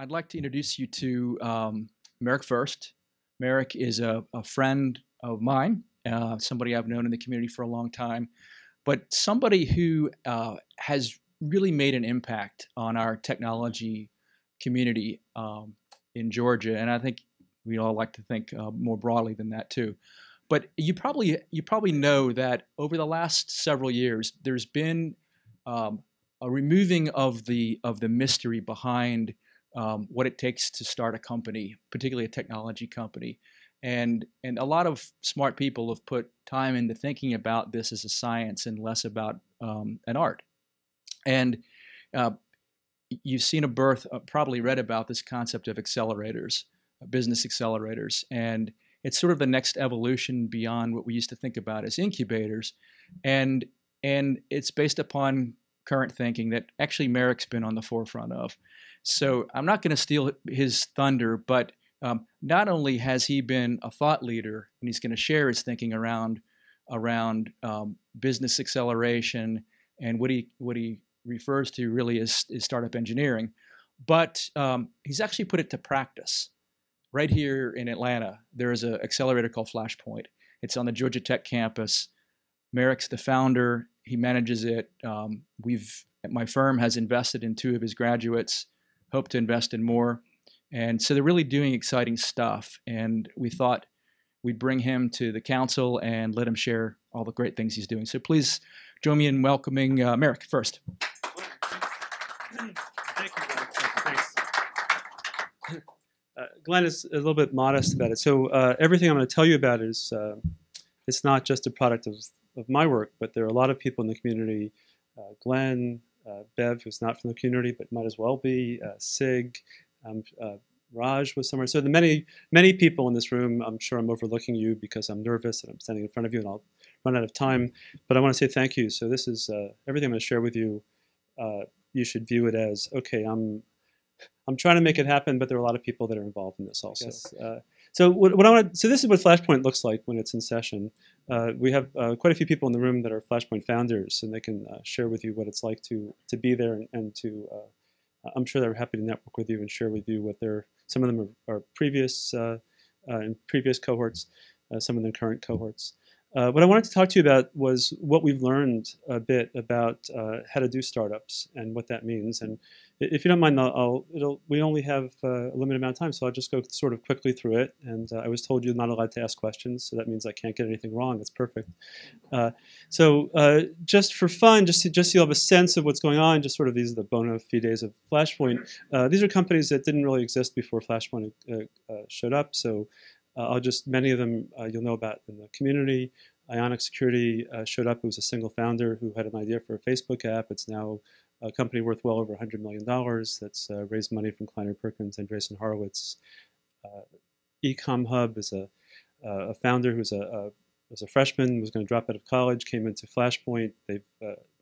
I'd like to introduce you to Merrick Furst. Merrick is a friend of mine, somebody I've known in the community for a long time, but somebody who has really made an impact on our technology community in Georgia, and I think we all like to think more broadly than that too. But you probably know that over the last several years, there's been a removing of the mystery behind what it takes to start a company, particularly a technology company. And a lot of smart people have put time into thinking about this as a science and less about an art. And uh, you've seen a birth, probably read about this concept of accelerators, business accelerators, and it's sort of the next evolution beyond what we used to think about as incubators, and and it's based upon current thinking that actually Merrick's been on the forefront of. So I'm not going to steal his thunder, but not only has he been a thought leader, and he's going to share his thinking around business acceleration and what he refers to really is startup engineering, but he's actually put it to practice. Right here in Atlanta, there is an accelerator called Flashpoint. It's on the Georgia Tech campus. Merrick's the founder. He manages it. My firm has invested in two of his graduates, hope to invest in more. And so they're really doing exciting stuff. And we thought we'd bring him to the council and let him share all the great things he's doing. So please join me in welcoming Merrick Furst. Thank you, Glenn. Thanks. Glenn is a little bit modest about it. So everything I'm going to tell you about is it's not just a product of my work, but there are a lot of people in the community. Glenn, Bev, who's not from the community but might as well be, Sig, Raj was somewhere. So the many people in this room, I'm sure I'm overlooking you because I'm nervous and I'm standing in front of you and I'll run out of time. But I want to say thank you. So this is everything I'm going to share with you. You should view it as, okay, I'm trying to make it happen, but there are a lot of people that are involved in this also. So what I want so this is what Flashpoint looks like when it's in session. We have quite a few people in the room that are Flashpoint founders, and they can share with you what it's like to be there and to. I'm sure they're happy to network with you and share with you what they're. Some of them are previous in previous cohorts, some of them current cohorts. What I wanted to talk to you about was what we've learned a bit about how to do startups and what that means. And if you don't mind, we only have a limited amount of time, so I'll just go sort of quickly through it. And I was told you're not allowed to ask questions, so that means I can't get anything wrong. That's perfect. So just for fun, just so you'll have a sense of what's going on, just sort of these are the bona fides of Flashpoint. These are companies that didn't really exist before Flashpoint showed up. So many of them you'll know about in the community. Ionic Security showed up. It was a single founder who had an idea for a Facebook app. It's now a company worth well over $100 million that's raised money from Kleiner Perkins and Andreessen Horowitz. Ecom Hub is a founder who's was a freshman, was going to drop out of college, came into Flashpoint. They've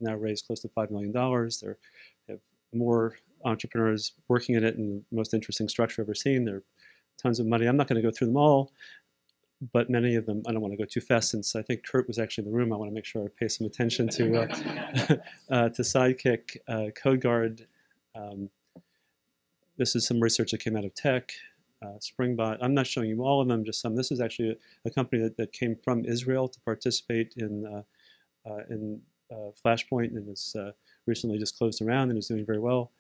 now raised close to $5 million. They have more entrepreneurs working in it in the most interesting structure I've ever seen. There are tons of money. I'm not going to go through them all, but many of them, I don't want to go too fast since I think Kurt was actually in the room. I want to make sure I pay some attention to Sidekick, CodeGuard. This is some research that came out of tech. Springbot. I'm not showing you all of them, just some. This is actually a company that came from Israel to participate in Flashpoint and has recently just closed around and is doing very well.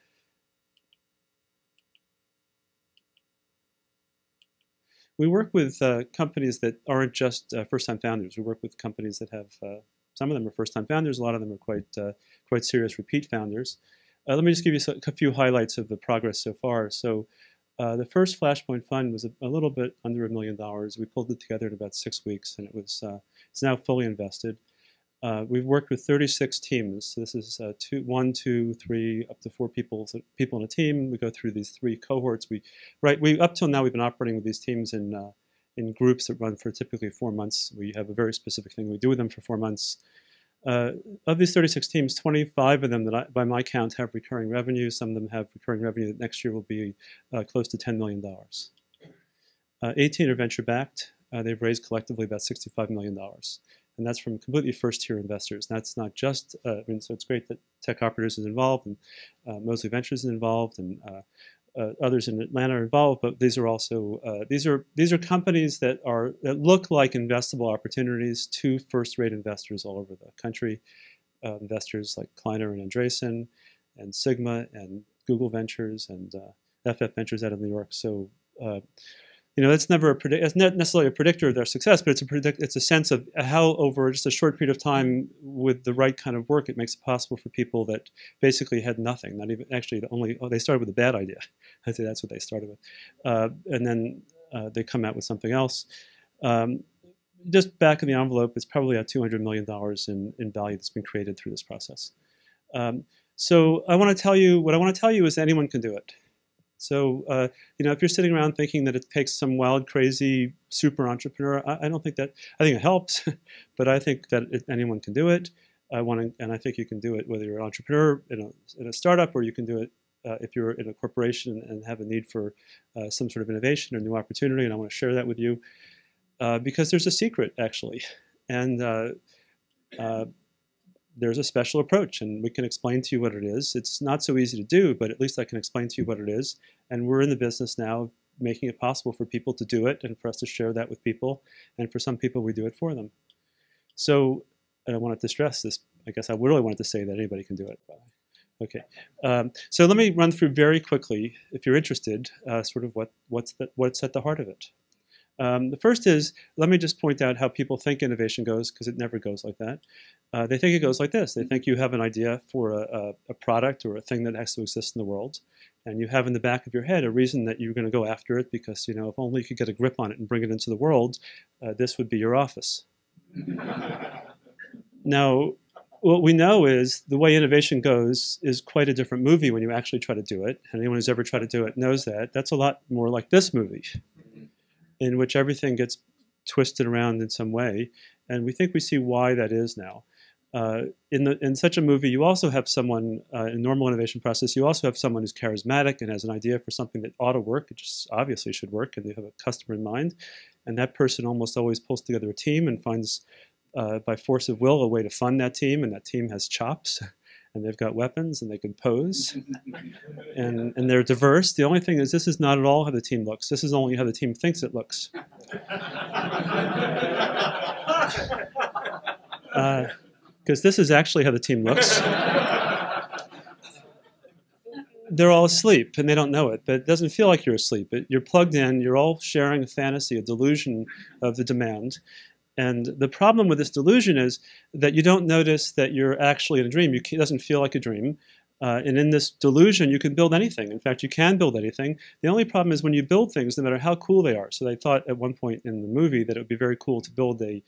We work with companies that aren't just first-time founders. We work with companies that have, some of them are first-time founders, a lot of them are quite serious repeat founders. Let me just give you a few highlights of the progress so far. So the first Flashpoint fund was a little bit under $1 million. We pulled it together in about 6 weeks, and it's now fully invested. We've worked with 36 teams. So this is 1, 2, 3, up to 4 people in a team. We go through these 3 cohorts. Up till now we've been operating with these teams in groups that run for typically 4 months. We have a very specific thing we do with them for 4 months. Of these 36 teams, 25 of them that by my count have recurring revenue. Some of them have recurring revenue that next year will be close to $10 million. 18 are venture backed. They've raised collectively about $65 million. And that's from completely first-tier investors. That's not just, so it's great that Tech Operators is involved and Mosley Ventures is involved and others in Atlanta are involved, but these are also these are companies that look like investable opportunities to first-rate investors all over the country. Investors like Kleiner and Andreessen, and Sigma, and Google Ventures, and FF Ventures out of New York. So that's it's not necessarily a predictor of their success, but it's a sense of how over just a short period of time with the right kind of work, it makes it possible for people that basically had nothing, not even actually they started with a bad idea. I'd say that's what they started with. And then they come out with something else. Just back in the envelope, it's probably at $200 million in value that's been created through this process. So what I want to tell you is anyone can do it. So, if you're sitting around thinking that it takes some wild, crazy super entrepreneur, I don't think that. I think it helps, but I think that anyone can do it. And I think you can do it whether you're an entrepreneur in a startup, or you can do it if you're in a corporation and have a need for some sort of innovation or new opportunity. And I want to share that with you because there's a secret, actually, and there's a special approach, and we can explain to you what it is. It's not so easy to do, but at least I can explain to you what it is. And we're in the business now of making it possible for people to do it and for us to share that with people. And for some people, we do it for them. So I wanted to stress this. I guess I really wanted to say that anybody can do it. Okay. So let me run through very quickly, if you're interested, sort of what's at the heart of it. The first is, let me just point out how people think innovation goes, because it never goes like that. They think it goes like this. They think you have an idea for a product or a thing that has to exist in the world, and you have in the back of your head a reason that you're going to go after it, because if only you could get a grip on it and bring it into the world, this would be your office. Now, what we know is the way innovation goes is quite a different movie when you actually try to do it. And anyone who's ever tried to do it knows that. That's a lot more like this movie, in which everything gets twisted around in some way. And we think we see why that is now. In such a movie, you also have someone, in a normal innovation process, you also have someone who's charismatic and has an idea for something that ought to work. It just obviously should work, and they have a customer in mind. And that person almost always pulls together a team and finds, by force of will, a way to fund that team. And that team has chops, and they've got weapons, and they can pose, and they're diverse. The only thing is, this is not at all how the team looks. This is only how the team thinks it looks. Because this is actually how the team looks. They're all asleep, and they don't know it, but it doesn't feel like you're asleep. You're plugged in. You're all sharing a fantasy, a delusion of the demand. And the problem with this delusion is that you don't notice that you're actually in a dream. It doesn't feel like a dream. And in this delusion, you can build anything. In fact, you can build anything. The only problem is when you build things, no matter how cool they are. So they thought at one point in the movie that it would be very cool to build a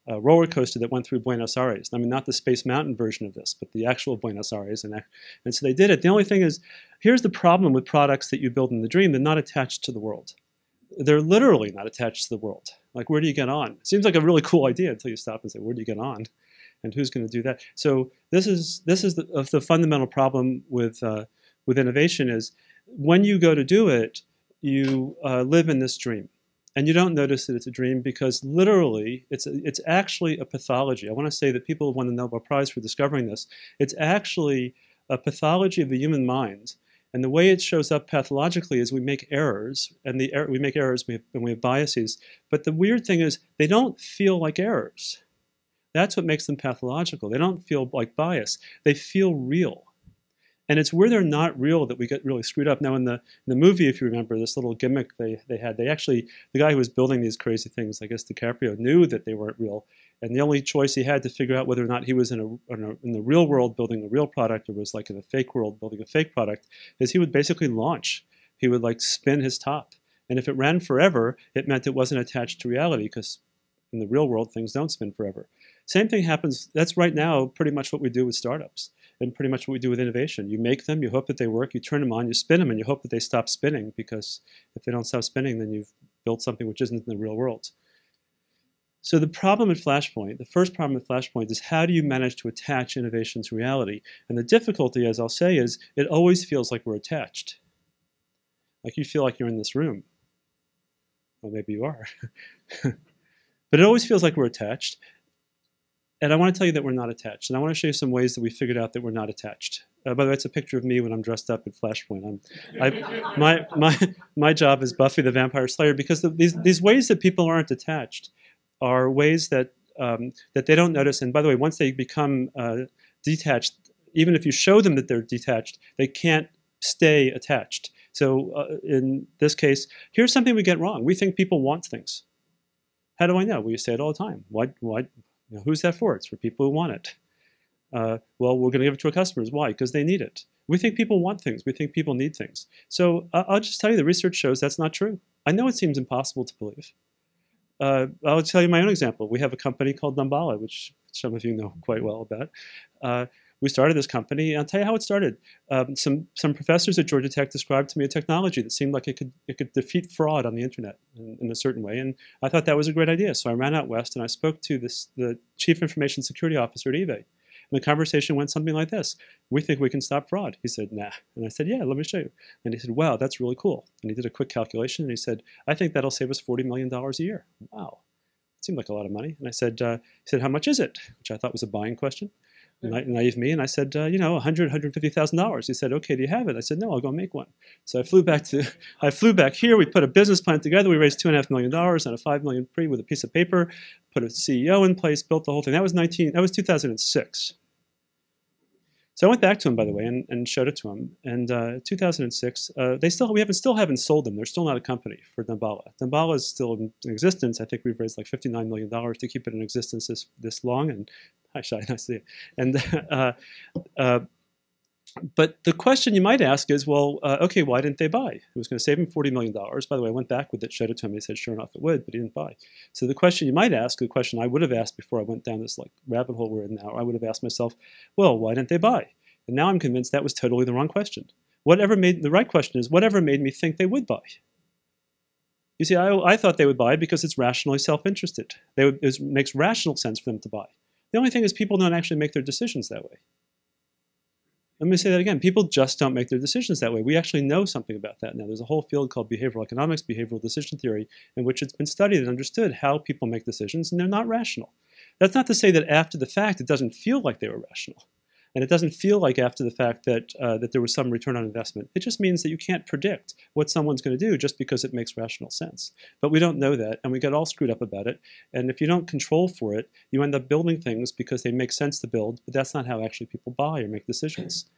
roller coaster that went through Buenos Aires. I mean, not the Space Mountain version of this, but the actual Buenos Aires. And so they did it. The only thing is, here's the problem with products that you build in the dream. They're not attached to the world. They're literally not attached to the world. Like, where do you get on? It seems like a really cool idea until you stop and say, where do you get on? And who's going to do that? So this is the fundamental problem with innovation is when you go to do it, you live in this dream. And you don't notice that it's a dream because literally it's actually a pathology. I want to say that people have won the Nobel Prize for discovering this. It's actually a pathology of the human mind. And the way it shows up pathologically is we make errors, and we make errors, and we have biases. But the weird thing is they don't feel like errors. That's what makes them pathological. They don't feel like bias. They feel real. And it's where they're not real that we get really screwed up. Now, in the movie, if you remember, this little gimmick they had, the guy who was building these crazy things, I guess DiCaprio, knew that they weren't real. And the only choice he had to figure out whether or not he was in the real world building a real product or was like in a fake world building a fake product is he would basically launch. He would like spin his top. And if it ran forever, it meant it wasn't attached to reality because in the real world, things don't spin forever. Same thing happens. That's right now pretty much what we do with startups. And pretty much what we do with innovation. You make them, you hope that they work, you turn them on, you spin them, and you hope that they stop spinning, because if they don't stop spinning, then you've built something which isn't in the real world. So the problem at Flashpoint, the first problem at Flashpoint is how do you manage to attach innovation to reality? And the difficulty, as I'll say, is it always feels like we're attached. Like you feel like you're in this room. Well, maybe you are. But it always feels like we're attached. And I want to tell you that we're not attached. And I want to show you some ways that we figured out that we're not attached. By the way, it's a picture of me when I'm dressed up at Flashpoint. My job is Buffy the Vampire Slayer, because these ways that people aren't attached are ways that that they don't notice. And by the way, once they become detached, even if you show them that they're detached, they can't stay attached. So in this case, here's something we get wrong. We think people want things. How do I know? Well, you say it all the time. Why? You know, who's that for? It's for people who want it. Well, we're going to give it to our customers. Why? Because they need it. We think people want things. We think people need things. So I'll just tell you, the research shows that's not true. I know it seems impossible to believe. I'll tell you my own example. We have a company called Damballa, which some of you know quite well about. We started this company. I'll tell you how it started. Some professors at Georgia Tech described to me a technology that seemed like it could defeat fraud on the internet in a certain way, and I thought that was a great idea. So I ran out west and I spoke to the chief information security officer at eBay. And the conversation went something like this: "We think we can stop fraud." He said, "Nah." And I said, "Yeah, let me show you." And he said, "Wow, that's really cool." And he did a quick calculation and he said, "I think that'll save us $40 million a year." Wow, it seemed like a lot of money. And I said, he said, "How much is it?" Which I thought was a buying question. Naive me, and I said, you know, $150,000. He said, "Okay, do you have it?" I said, "No, I'll go make one." So I flew back here. We put a business plan together. We raised $2.5 million and a $5 million pre with a piece of paper. Put a CEO in place. Built the whole thing. That was 2006. So I went back to him, by the way, and showed it to him. And 2006, we still haven't sold them. They're still not a company for Damballa. Damballa is still in existence. I think we've raised like $59 million to keep it in existence this long. And hi, Shai, nice to see you. And but the question you might ask is, well, okay, why didn't they buy? It was going to save him $40 million. By the way, I went back with it, showed it to him. He said, sure enough, it would, but he didn't buy. So the question you might ask, the question I would have asked before I went down this like rabbit hole we're in now, I would have asked myself, well, why didn't they buy? And now I'm convinced that was totally the wrong question. The right question is, whatever made me think they would buy? You see, I thought they would buy because it's rationally self-interested. It makes rational sense for them to buy. The only thing is people don't actually make their decisions that way. Let me say that again. People just don't make their decisions that way. We actually know something about that now. There's a whole field called behavioral economics, behavioral decision theory, in which it's been studied and understood how people make decisions, and they're not rational. That's not to say that after the fact it doesn't feel like they were rational. And it doesn't feel like after the fact that, that there was some return on investment. It just means that you can't predict what someone's going to do just because it makes rational sense. But we don't know that, and we get all screwed up about it. And if you don't control for it, you end up building things because they make sense to build, but that's not how actually people buy or make decisions.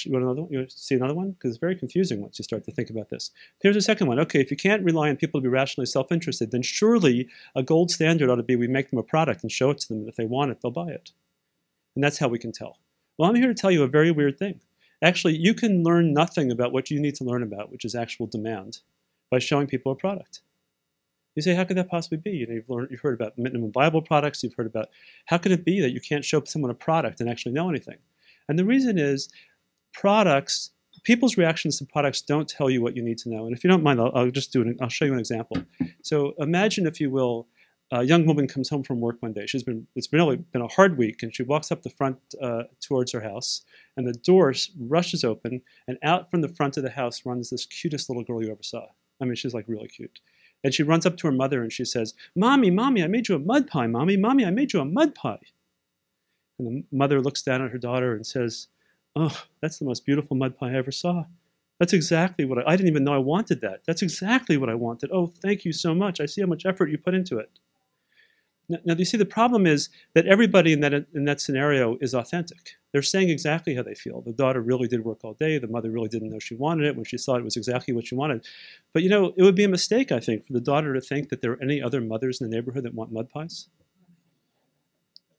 You want another one? You want to see another one? Because it's very confusing once you start to think about this. Here's a second one. Okay, if you can't rely on people to be rationally self-interested, then surely a gold standard ought to be we make them a product and show it to them, and if they want it, they'll buy it. And that's how we can tell. Well, I'm here to tell you a very weird thing. Actually, you can learn nothing about what you need to learn about, which is actual demand, by showing people a product. You say, how could that possibly be? You know, you've heard about minimum viable products. You've heard about how could it be that you can't show someone a product and actually know anything? And the reason is products, people's reactions to products don't tell you what you need to know. And if you don't mind, I'll show you an example. So imagine, if you will, a young woman comes home from work one day. It's really been a hard week, and she walks up the front towards her house, and the door rushes open, and out from the front of the house runs this cutest little girl you ever saw. I mean, she's like really cute. And she runs up to her mother and she says, "Mommy, Mommy, I made you a mud pie, Mommy, Mommy, I made you a mud pie." And the mother looks down at her daughter and says, "Oh, that's the most beautiful mud pie I ever saw. That's exactly what I didn't even know I wanted that. That's exactly what I wanted. Oh, thank you so much. I see how much effort you put into it." Now, you see, the problem is that everybody in that scenario is authentic. They're saying exactly how they feel. The daughter really did work all day. The mother really didn't know she wanted it. When she saw it, it was exactly what she wanted. But, you know, it would be a mistake, I think, for the daughter to think that there are any other mothers in the neighborhood that want mud pies.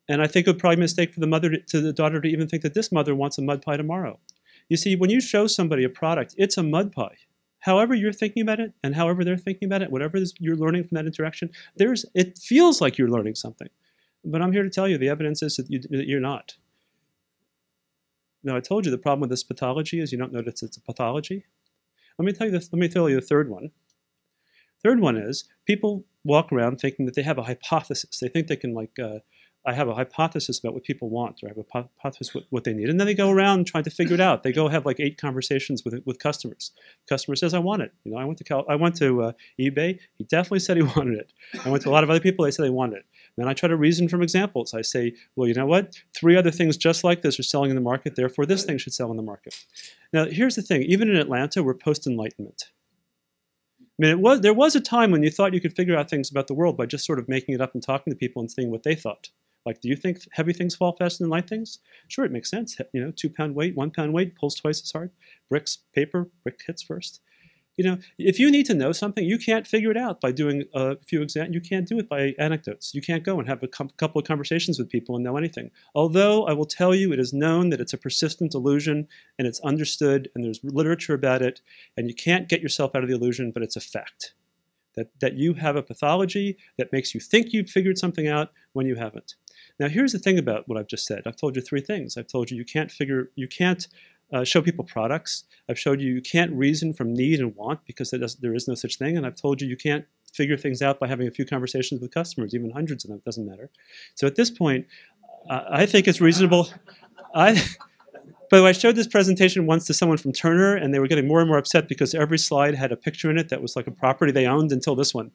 And I think it would probably be a mistake for the daughter to even think that this mother wants a mud pie tomorrow. You see, when you show somebody a product, it's a mud pie. However you're thinking about it, and however they're thinking about it, whatever you're learning from that interaction, it feels like you're learning something. But I'm here to tell you the evidence is that you're not. Now, I told you the problem with this pathology is you don't notice it's a pathology. Let me tell you the third one. Third one is people walk around thinking that they have a hypothesis. They think they can, like, I have a hypothesis about what people want, or I have a hypothesis what they need. And then they go around trying to figure it out. They go have like 8 conversations with customers. The customer says, "I want it." You know, I went to eBay. He definitely said he wanted it. I went to a lot of other people. They said they wanted it. Then I try to reason from examples. I say, well, you know what? 3 other things just like this are selling in the market, therefore this thing should sell in the market. Now, here's the thing. Even in Atlanta, we're post-Enlightenment. I mean, there was a time when you thought you could figure out things about the world by just sort of making it up and talking to people and seeing what they thought. Like, do you think heavy things fall faster than light things? Sure, it makes sense. 2-pound weight, 1-pound weight pulls twice as hard. Bricks, paper, brick hits first. If you need to know something, you can't figure it out by doing a few examples. You can't do it by anecdotes. You can't go and have a couple of conversations with people and know anything. Although I will tell you, it is known that it's a persistent illusion, and it's understood, and there's literature about it, and you can't get yourself out of the illusion, but it's a fact. That you have a pathology that makes you think you've figured something out when you haven't. Now, here's the thing about what I've just said. I've told you 3 things. I've told you can't show people products. I've showed you can't reason from need and want because there is no such thing. And I've told you can't figure things out by having a few conversations with customers, even hundreds of them, it doesn't matter. So at this point, I think it's reasonable. But I showed this presentation once to someone from Turner, and they were getting more and more upset because every slide had a picture in it that was like a property they owned until this one.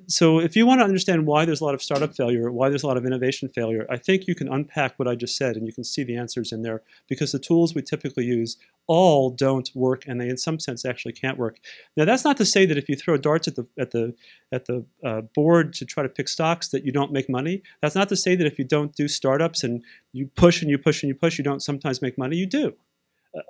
So if you want to understand why there's a lot of startup failure, why there's a lot of innovation failure, I think you can unpack what I just said, and you can see the answers in there, because the tools we typically use all don't work, and they in some sense actually can't work. Now, that's not to say that if you throw darts at the board to try to pick stocks that you don't make money. That's not to say that if you don't do startups and you push and you push and you push, you don't sometimes make money. You do.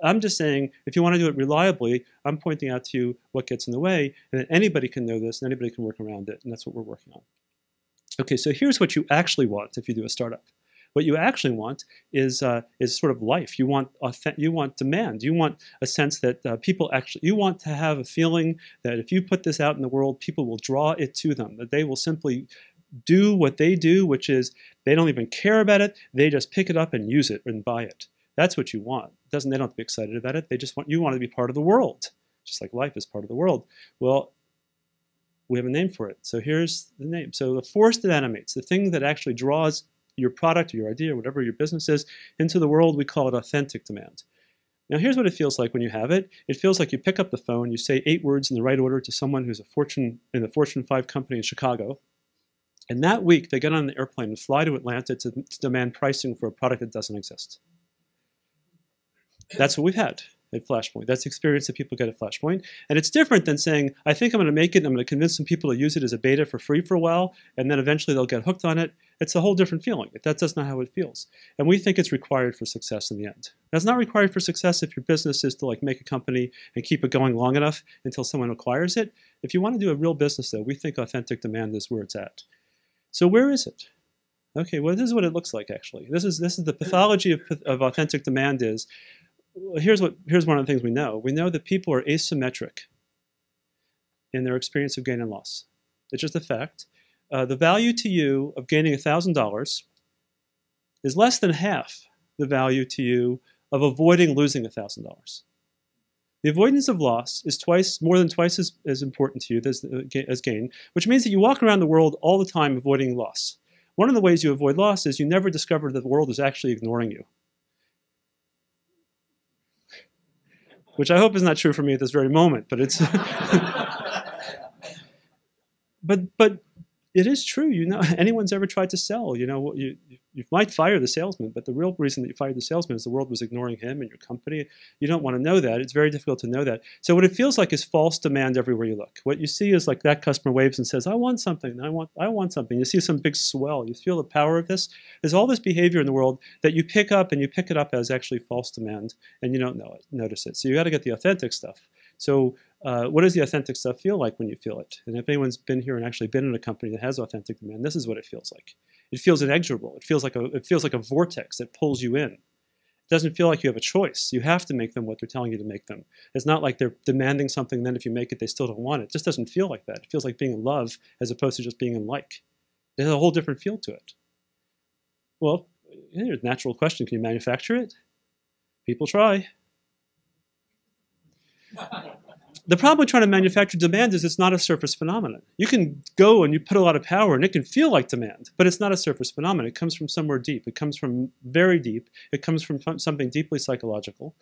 I'm just saying, if you want to do it reliably, I'm pointing out to you what gets in the way, and that anybody can know this, and anybody can work around it, and that's what we're working on. Okay, so here's what you actually want if you do a startup. What you actually want is sort of life. You want demand. You want a sense that you want to have a feeling that if you put this out in the world, people will draw it to them, that they will simply do what they do, which is they don't even care about it. They just pick it up and use it and buy it. That's what you want. They don't have to be excited about it. You want to be part of the world, just like life is part of the world. Well, we have a name for it. So here's the name. So the force that animates, the thing that actually draws your product or your idea or whatever your business is into the world, we call it authentic demand. Now here's what it feels like when you have it. It feels like you pick up the phone, you say 8 words in the right order to someone who's in the Fortune 5 company in Chicago, and that week they get on an airplane and fly to Atlanta to demand pricing for a product that doesn't exist. That's what we've had at Flashpoint. That's the experience that people get at Flashpoint. And it's different than saying, I think I'm going to make it, and I'm going to convince some people to use it as a beta for free for a while, and then eventually they'll get hooked on it. It's a whole different feeling. That's not how it feels. And we think it's required for success in the end. That's not required for success if your business is to like make a company and keep it going long enough until someone acquires it. If you want to do a real business, though, we think authentic demand is where it's at. So where is it? Okay, well, this is what it looks like, actually. This is the pathology of authentic demand is, here's one of the things we know. We know that people are asymmetric in their experience of gain and loss. It's just a fact. The value to you of gaining $1,000 is less than half the value to you of avoiding losing $1,000. The avoidance of loss is more than twice as important to you as gain, which means that you walk around the world all the time avoiding loss. One of the ways you avoid loss is you never discover that the world is actually ignoring you. Which I hope is not true for me at this very moment, but it's but it is true. Anyone's ever tried to sell, you might fire the salesman, but the real reason that you fired the salesman is the world was ignoring him and your company. You don't want to know that. It's very difficult to know that. So what it feels like is false demand everywhere you look. What you see is like that customer waves and says, I want something, I want something. You see some big swell. You feel the power of this. There's all this behavior in the world that you pick up, and you pick it up as actually false demand, and you don't notice it. So you got to get the authentic stuff. So what does the authentic stuff feel like when you feel it? And if anyone's been here and actually been in a company that has authentic demand, this is what it feels like. It feels inexorable. It feels like a vortex that pulls you in. It doesn't feel like you have a choice. You have to make them what they're telling you to make them. It's not like they're demanding something, and then if you make it, they still don't want it. It just doesn't feel like that. It feels like being in love as opposed to just being in like. It has a whole different feel to it. Well, here's a natural question. Can you manufacture it? People try. The problem with trying to manufacture demand is it's not a surface phenomenon. You can go and you put a lot of power and it can feel like demand, but it's not a surface phenomenon. It comes from somewhere deep. It comes from very deep. It comes from something deeply psychological.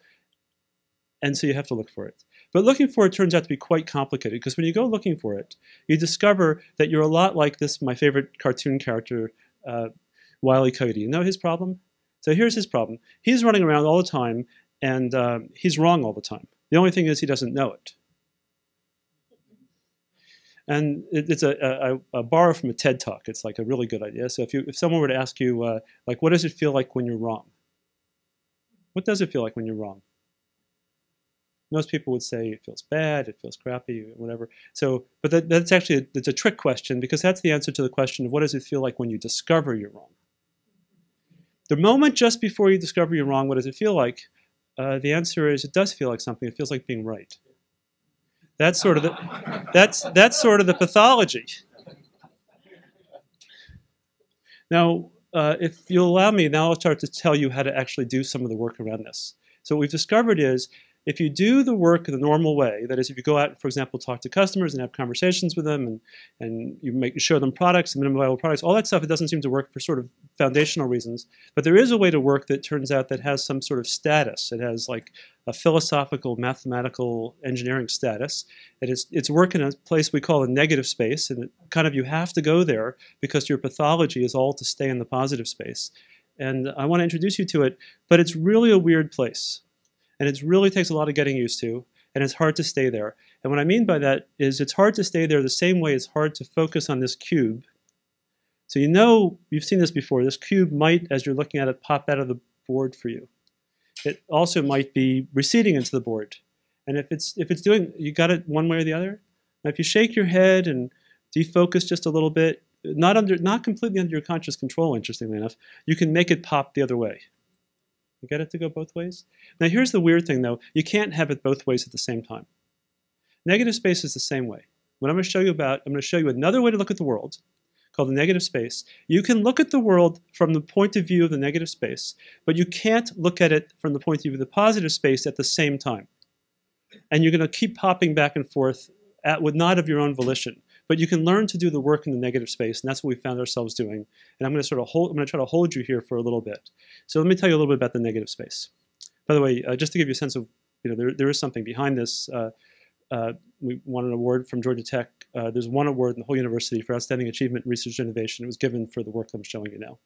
And so you have to look for it. But looking for it turns out to be quite complicated, because when you go looking for it, you discover that you're a lot like this, my favorite cartoon character, Wile E. Coyote. You know his problem? So here's his problem. He's running around all the time, and he's wrong all the time. The only thing is he doesn't know it. And it's a borrow from a TED Talk. It's like a really good idea. So if someone were to ask you, like, what does it feel like when you're wrong? What does it feel like when you're wrong? Most people would say it feels bad, it feels crappy, whatever. So, but that's actually it's a trick question, because that's the answer to the question of what does it feel like when you discover you're wrong. The moment just before you discover you're wrong, what does it feel like? The answer is it does feel like something. It feels like being right. That's sort of that's sort of the pathology. Now, if you'll allow me, now I'll start to tell you how to actually do some of the work around this. So what we've discovered is, if you do the work the normal way, that is, if you go out, for example, talk to customers and have conversations with them, and you show them products, minimum viable products, all that stuff, it doesn't seem to work for sort of foundational reasons. But there is a way to work that turns out that has some sort of status. It has like a philosophical, mathematical, engineering status. It's work in a place we call a negative space, and kind of you have to go there because your pathology is all to stay in the positive space. And I want to introduce you to it, but it's really a weird place. And it really takes a lot of getting used to, and it's hard to stay there. And what I mean by that is it's hard to stay there the same way it's hard to focus on this cube. So you know, you've seen this before, this cube might, as you're looking at it, pop out of the board for you. It also might be receding into the board. And if it's doing, you got it one way or the other. Now if you shake your head and defocus just a little bit, not completely under your conscious control, interestingly enough, you can make it pop the other way. You get it to go both ways? Now here's the weird thing though, you can't have it both ways at the same time. Negative space is the same way. What I'm going to show you about, I'm going to show you another way to look at the world called the negative space. You can look at the world from the point of view of the negative space, but you can't look at it from the point of view of the positive space at the same time. And you're going to keep popping back and forth with not of your own volition. But you can learn to do the work in the negative space, and that's what we found ourselves doing. And I'm going to try to hold you here for a little bit. So let me tell you a little bit about the negative space. By the way, just to give you a sense of, there is something behind this. We won an award from Georgia Tech. There's one award in the whole university for outstanding achievement in research and innovation. It was given for the work I'm showing you now.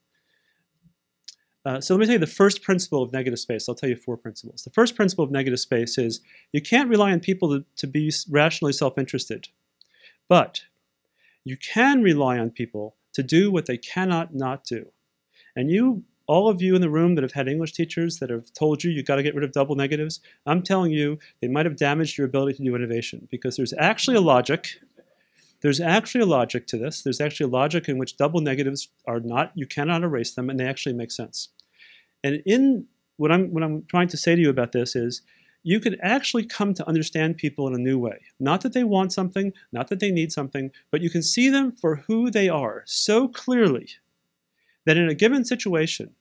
So let me tell you the first principle of negative space. I'll tell you 4 principles. The first principle of negative space is you can't rely on people to be rationally self-interested, but you can rely on people to do what they cannot not do. And all of you in the room that have had English teachers that have told you you've got to get rid of double negatives, I'm telling you they might have damaged your ability to do innovation, because there's actually a logic. There's actually a logic to this. There's actually a logic in which double negatives are not, you cannot erase them, and they actually make sense. And what I'm trying to say to you about this is, you can actually come to understand people in a new way. Not that they want something, not that they need something, but you can see them for who they are so clearly that in a given situation,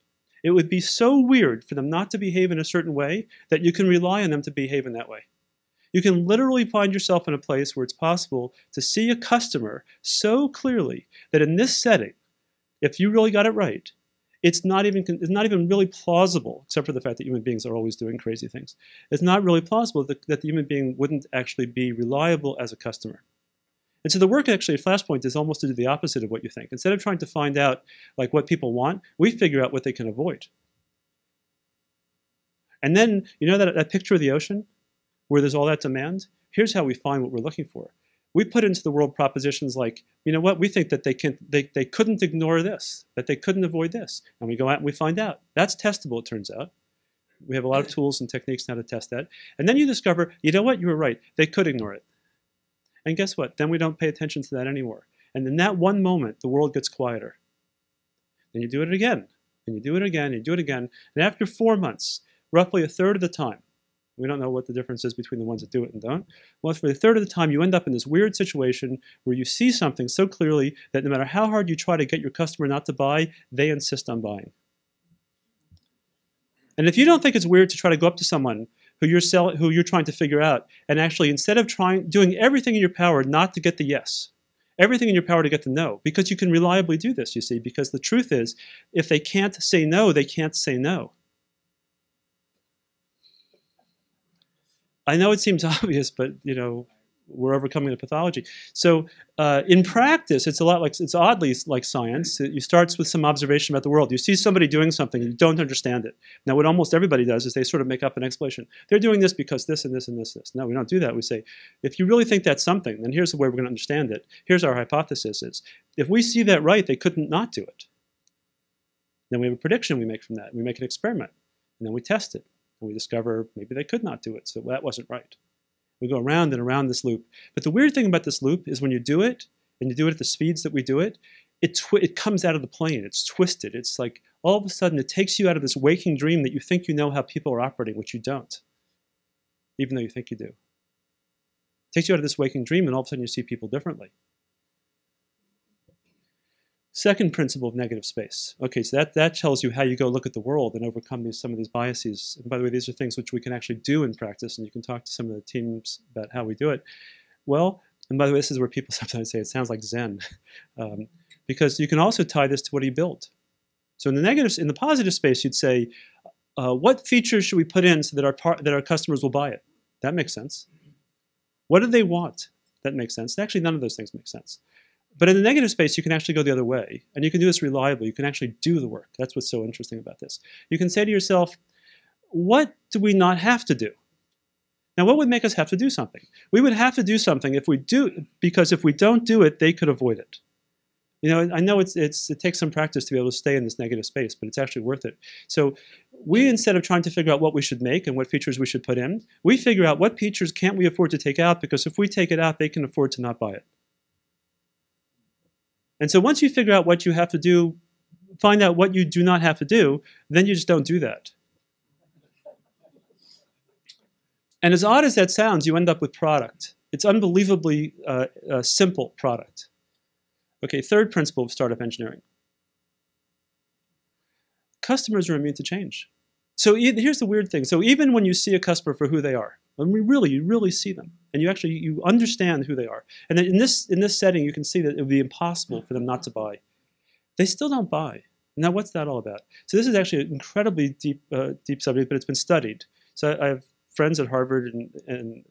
it would be so weird for them not to behave in a certain way that you can rely on them to behave in that way. You can literally find yourself in a place where it's possible to see a customer so clearly that in this setting, if you really got it right, it's not even really plausible, except for the fact that human beings are always doing crazy things. It's not really plausible that the human being wouldn't actually be reliable as a customer. And so the work actually at Flashpoint is almost to do the opposite of what you think. Instead of trying to find out like what people want, we figure out what they can avoid. And then, you know that picture of the ocean where there's all that demand? Here's how we find what we're looking for. We put into the world propositions like, you know what, we think that they couldn't ignore this, that they couldn't avoid this. And we go out and we find out. That's testable, it turns out. We have a lot of tools and techniques now to test that. And then you discover, you know what, you were right, they could ignore it. And guess what, then we don't pay attention to that anymore. And in that one moment, the world gets quieter. Then you do it again, and you do it again, and you do it again. And after 4 months, roughly a third of the time, we don't know what the difference is between the ones that do it and don't. Well, for a third of the time, you end up in this weird situation where you see something so clearly that no matter how hard you try to get your customer not to buy, they insist on buying. And if you don't think it's weird to try to go up to someone who you're trying to figure out, and actually instead of doing everything in your power not to get the yes, everything in your power to get the no, because you can reliably do this, you see, because the truth is, if they can't say no, they can't say no. I know it seems obvious, but you know, we're overcoming the pathology. So in practice, it's a lot like, it's oddly like science. You start with some observation about the world. You see somebody doing something, and you don't understand it. Now, what almost everybody does is they sort of make up an explanation. They're doing this because this and this and this. No, we don't do that. We say, if you really think that's something, then here's the way we're going to understand it. Here's our hypothesis is. If we see that right, they couldn't not do it. Then we have a prediction we make from that. We make an experiment, and then we test it. And we discover maybe they could not do it, so that wasn't right. We go around and around this loop. But the weird thing about this loop is when you do it, and you do it at the speeds that we do it, it comes out of the plane. It's twisted. It's like all of a sudden it takes you out of this waking dream that you think you know how people are operating, which you don't, even though you think you do. It takes you out of this waking dream, and all of a sudden you see people differently. Second principle of negative space. Okay, so that tells you how you go look at the world and overcome some of these biases. And by the way, these are things which we can actually do in practice, and you can talk to some of the teams about how we do it. Well, and by the way, this is where people sometimes say it sounds like Zen, because you can also tie this to what you build. So in the positive space, you'd say, what features should we put in so that our customers will buy it? That makes sense. What do they want? That makes sense. Actually, none of those things make sense. But in the negative space, you can actually go the other way, and you can do this reliably. You can actually do the work. That's what's so interesting about this. You can say to yourself, what do we not have to do? Now, what would make us have to do something? We would have to do something if we do, because if we don't do it, they could avoid it. You know, I know it takes some practice to be able to stay in this negative space, but it's actually worth it. So we, instead of trying to figure out what we should make and what features we should put in, we figure out what features can't we afford to take out, because if we take it out, they can afford to not buy it. And so once you figure out what you have to do, find out what you do not have to do, then you just don't do that. And as odd as that sounds, you end up with product. It's unbelievably simple product. Okay, third principle of startup engineering. Customers are immune to change. So here's the weird thing. So even when you see a customer for who they are, when you really see them, and you understand who they are. And then in this setting, you can see that it would be impossible for them not to buy. They still don't buy. Now, what's that all about? So this is actually an incredibly deep subject, but it's been studied. So I have friends at Harvard and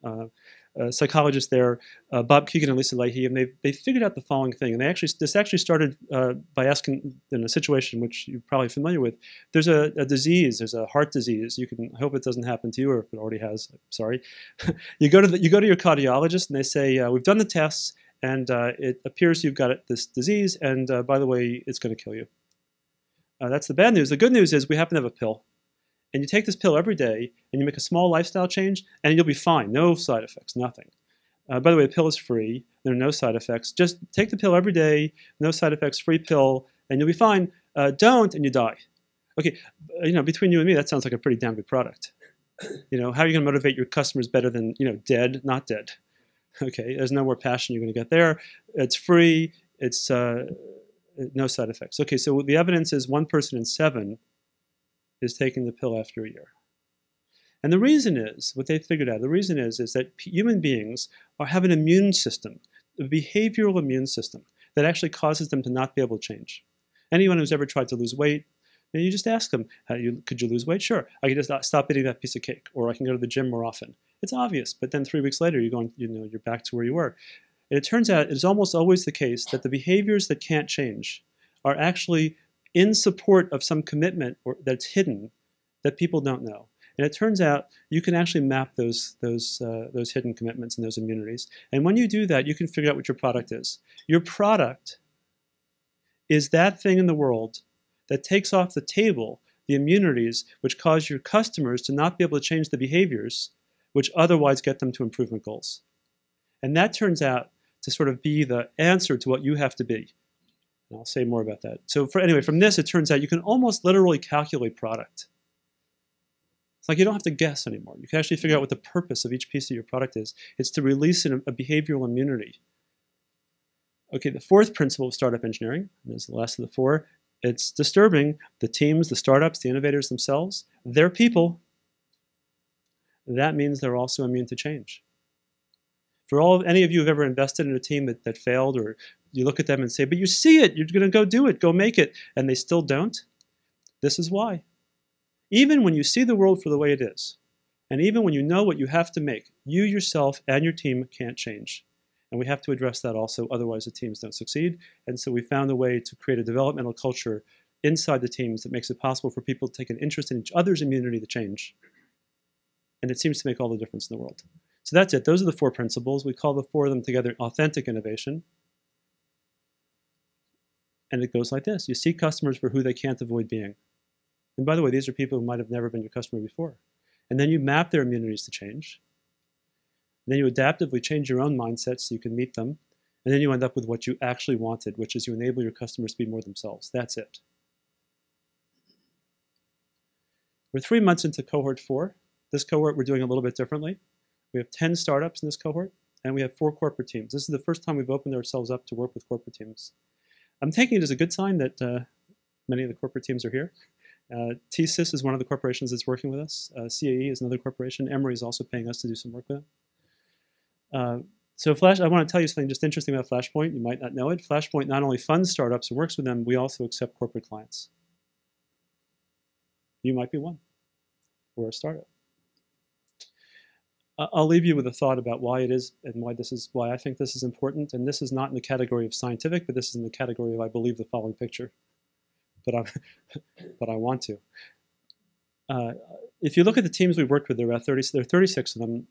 psychologists there, Bob Keegan and Lisa Leahy, and they figured out the following thing. And this actually started by asking, in a situation which you're probably familiar with, there's a disease, there's a heart disease. You can hope it doesn't happen to you, or if it already has, sorry. you go to your cardiologist, and they say, we've done the tests, and it appears you've got this disease, and by the way, it's going to kill you. That's the bad news. The good news is we happen to have a pill. And you take this pill every day, and you make a small lifestyle change, and you'll be fine. No side effects, nothing. By the way, the pill is free. There are no side effects. Just take the pill every day, no side effects, free pill, and you'll be fine. Don't, and you die. Okay, you know, between you and me, that sounds like a pretty damn good product. You know, how are you going to motivate your customers better than, you know, dead, not dead? Okay, there's no more passion you're going to get there. It's free. It's no side effects. Okay, so the evidence is 1 person in 7 is taking the pill after a year. And the reason is, what they figured out, the reason is that human beings have an immune system, a behavioral immune system, that actually causes them to not be able to change. Anyone who's ever tried to lose weight, you just ask them, could you lose weight? Sure, I can just stop eating that piece of cake, or I can go to the gym more often. It's obvious, but then 3 weeks later, you're back to where you were. And it turns out it's almost always the case that the behaviors that can't change are actually in support of some commitment that's hidden that people don't know. And it turns out you can actually map those hidden commitments and those immunities. And when you do that, you can figure out what your product is. Your product is that thing in the world that takes off the table the immunities which cause your customers to not be able to change the behaviors which otherwise get them to improvement goals. And that turns out to sort of be the answer to what you have to be. And I'll say more about that. So anyway, from this, it turns out you can almost literally calculate product. It's like you don't have to guess anymore. You can actually figure out what the purpose of each piece of your product is. It's to release a behavioral immunity. Okay, the fourth principle of startup engineering, and this is the last of the 4, it's disturbing. The teams, the startups, the innovators themselves, they're people. That means they're also immune to change. For any of you who have ever invested in a team that failed, or you look at them and say, but you see it, you're going to go do it, go make it, and they still don't, this is why. Even when you see the world for the way it is, And even when you know what you have to make, you yourself and your team can't change. And we have to address that also, otherwise the teams don't succeed. And so we found a way to create a developmental culture inside the teams that makes it possible for people to take an interest in each other's immunity to change. And it seems to make all the difference in the world. So that's it. Those are the 4 principles. We call the 4 of them together authentic innovation. And it goes like this. You see customers for who they can't avoid being. And by the way, these are people who might have never been your customer before. And then you map their immunities to change. And then you adaptively change your own mindset so you can meet them. And then you end up with what you actually wanted, which is you enable your customers to be more themselves. That's it. We're 3 months into cohort 4. This cohort we're doing a little bit differently. We have 10 startups in this cohort, and we have 4 corporate teams. This is the first time we've opened ourselves up to work with corporate teams. I'm taking it as a good sign that many of the corporate teams are here. TSYS is one of the corporations that's working with us. CAE is another corporation. Emory is also paying us to do some work with them. So I want to tell you something just interesting about Flashpoint. You might not know it. Flashpoint not only funds startups and works with them, we also accept corporate clients. You might be one for a startup. I'll leave you with a thought about why it is and why I think this is important. And this is not in the category of scientific, but this is in the category of I believe the following picture. But I want to. If you look at the teams we've worked with, there are 36 of them.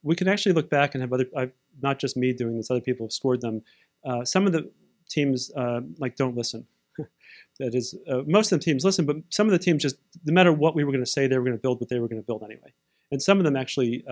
We can actually look back and have not just me doing this, other people have scored them. Some of the teams don't listen. That is, most of the teams listen, but some of the teams just, no matter what we were going to say, they were going to build what they were going to build anyway. And some of them actually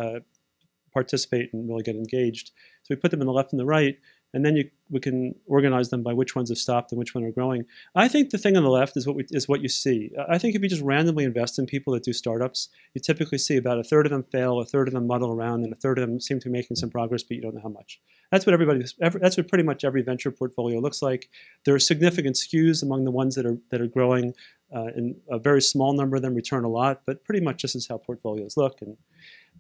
participate and really get engaged. So we put them in the left and the right, and then we can organize them by which ones have stopped and which ones are growing. I think the thing on the left is what you see. I think if you just randomly invest in people that do startups, you typically see about 1/3 of them fail, 1/3 of them muddle around, and 1/3 of them seem to be making some progress, but you don't know how much. That's what pretty much every venture portfolio looks like. There are significant skews among the ones that are growing, and a very small number of them return a lot, but pretty much this is how portfolios look. And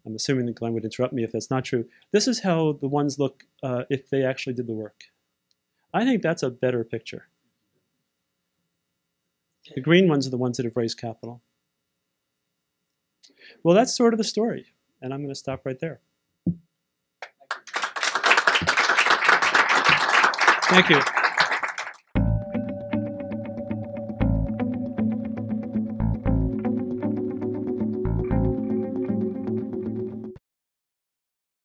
I'm assuming that Glenn would interrupt me if that's not true. This is how the ones look if they actually did the work. I think that's a better picture. The green ones are the ones that have raised capital. Well, that's sort of the story, and I'm going to stop right there. Thank you.